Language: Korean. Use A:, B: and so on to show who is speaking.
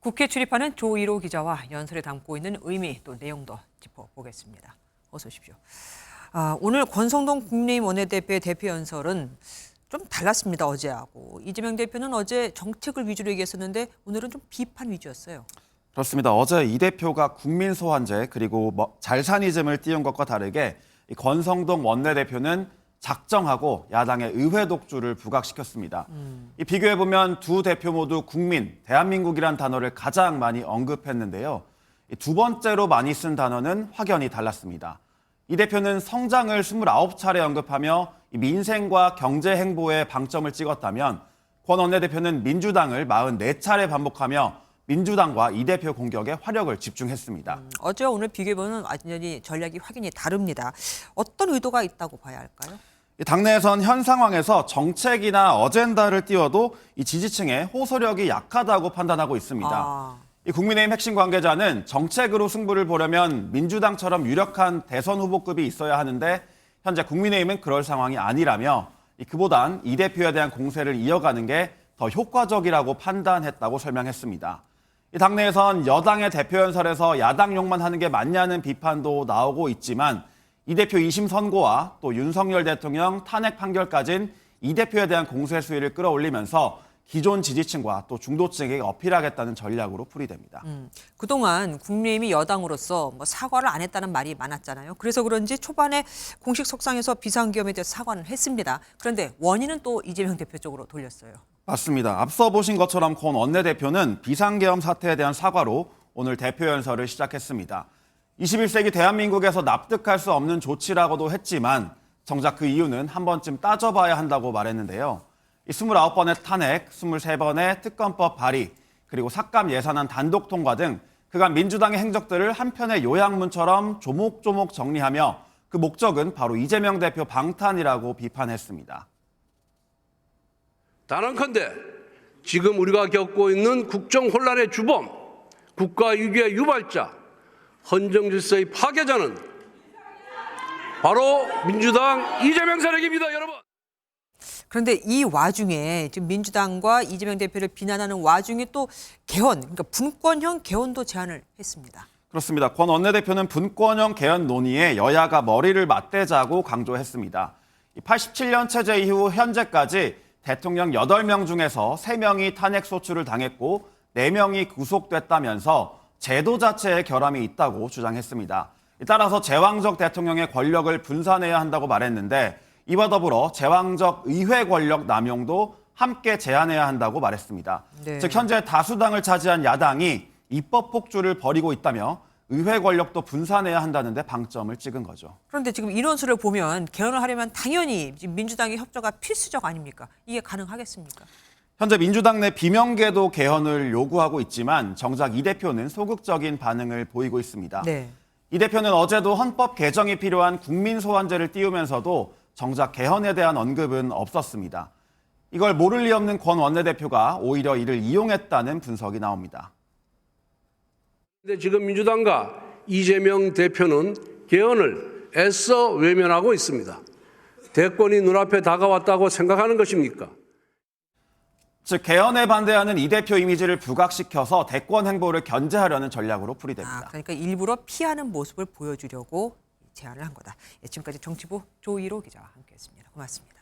A: 국회 출입하는 조일호 기자와 연설에 담고 있는 의미 또 내용도 짚어보겠습니다. 어서 오십시오. 오늘 권성동 국민의힘 원내대표의 대표 연설은 좀 달랐습니다, 어제하고. 이재명 대표는 어제 정책을 위주로 얘기했었는데 오늘은 좀 비판 위주였어요.
B: 그렇습니다. 어제 이 대표가 국민 소환제 그리고 잘사니즘을 띄운 것과 다르게 이 권성동 원내대표는 작정하고 야당의 의회 독주를 부각시켰습니다. 이 비교해보면 두 대표 모두 국민, 대한민국이란 단어를 가장 많이 언급했는데요. 두 번째로 많이 쓴 단어는 확연히 달랐습니다. 이 대표는 성장을 29차례 언급하며 민생과 경제 행보에 방점을 찍었다면 권 원내대표는 민주당을 44차례 반복하며 민주당과 이 대표 공격에 화력을 집중했습니다.
A: 어제와 오늘 비교해보면 완전히 전략이 확연히 다릅니다. 어떤 의도가 있다고 봐야 할까요?
B: 당내에선 현 상황에서 정책이나 어젠다를 띄워도 이 지지층의 호소력이 약하다고 판단하고 있습니다. 이 국민의힘 핵심 관계자는 정책으로 승부를 보려면 민주당처럼 유력한 대선 후보급이 있어야 하는데 현재 국민의힘은 그럴 상황이 아니라며 그보단 이 대표에 대한 공세를 이어가는 게 더 효과적이라고 판단했다고 설명했습니다. 이 당내에선 여당의 대표 연설에서 야당 욕만 하는 게 맞냐는 비판도 나오고 있지만 이 대표 2심 선고와 또 윤석열 대통령 탄핵 판결까지는 이 대표에 대한 공세 수위를 끌어올리면서 기존 지지층과 또 중도층에게 어필하겠다는 전략으로 풀이됩니다.
A: 그동안 국민의힘이 여당으로서 사과를 안 했다는 말이 많았잖아요. 그래서 그런지 초반에 공식 석상에서 비상계엄에 대해서 사과는 했습니다. 그런데 원인은 또 이재명 대표 쪽으로 돌렸어요.
B: 맞습니다. 앞서 보신 것처럼 권 원내대표는 비상계엄 사태에 대한 사과로 오늘 대표 연설을 시작했습니다. 21세기 대한민국에서 납득할 수 없는 조치라고도 했지만 정작 그 이유는 한 번쯤 따져봐야 한다고 말했는데요. 29번의 탄핵, 23번의 특검법 발의, 그리고 삭감 예산안 단독 통과 등 그간 민주당의 행적들을 한 편의 요약문처럼 조목조목 정리하며 그 목적은 바로 이재명 대표 방탄이라고 비판했습니다.
C: 단언컨대 지금 우리가 겪고 있는 국정 혼란의 주범, 국가 위기의 유발자, 헌정 질서의 파괴자는 바로 민주당 이재명 세력입니다, 여러분.
A: 그런데 이 와중에 지금 민주당과 이재명 대표를 비난하는 와중에 또 개헌, 그러니까 분권형 개헌도 제안을 했습니다.
B: 그렇습니다. 권 원내대표는 분권형 개헌 논의에 여야가 머리를 맞대자고 강조했습니다. 87년 체제 이후 현재까지 대통령 8명 중에서 3명이 탄핵 소추를 당했고 4명이 구속됐다면서 제도 자체에 결함이 있다고 주장했습니다. 따라서 제왕적 대통령의 권력을 분산해야 한다고 말했는데 이와 더불어 제왕적 의회 권력 남용도 함께 제한해야 한다고 말했습니다.
A: 네.
B: 즉 현재 다수당을 차지한 야당이 입법 폭주를 벌이고 있다며 의회 권력도 분산해야 한다는데 방점을 찍은 거죠.
A: 그런데 지금 인원수를 보면 개헌을 하려면 당연히 민주당의 협조가 필수적 아닙니까? 이게 가능하겠습니까?
B: 현재 민주당 내 비명계도 개헌을 요구하고 있지만 정작 이 대표는 소극적인 반응을 보이고 있습니다.
A: 네.
B: 이 대표는 어제도 헌법 개정이 필요한 국민 소환제를 띄우면서도 정작 개헌에 대한 언급은 없었습니다. 이걸 모를 리 없는 권 원내대표가 오히려 이를 이용했다는 분석이 나옵니다.
C: 근데 지금 민주당과 이재명 대표는 개헌을 애써 외면하고 있습니다. 대권이 눈앞에 다가왔다고 생각하는 것입니까?
B: 즉 개헌에 반대하는 이 대표 이미지를 부각시켜서 대권 행보를 견제하려는 전략으로 풀이됩니다.
A: 그러니까 일부러 피하는 모습을 보여주려고 제안을 한 거다. 지금까지 정치부 조일호 기자와 함께했습니다. 고맙습니다.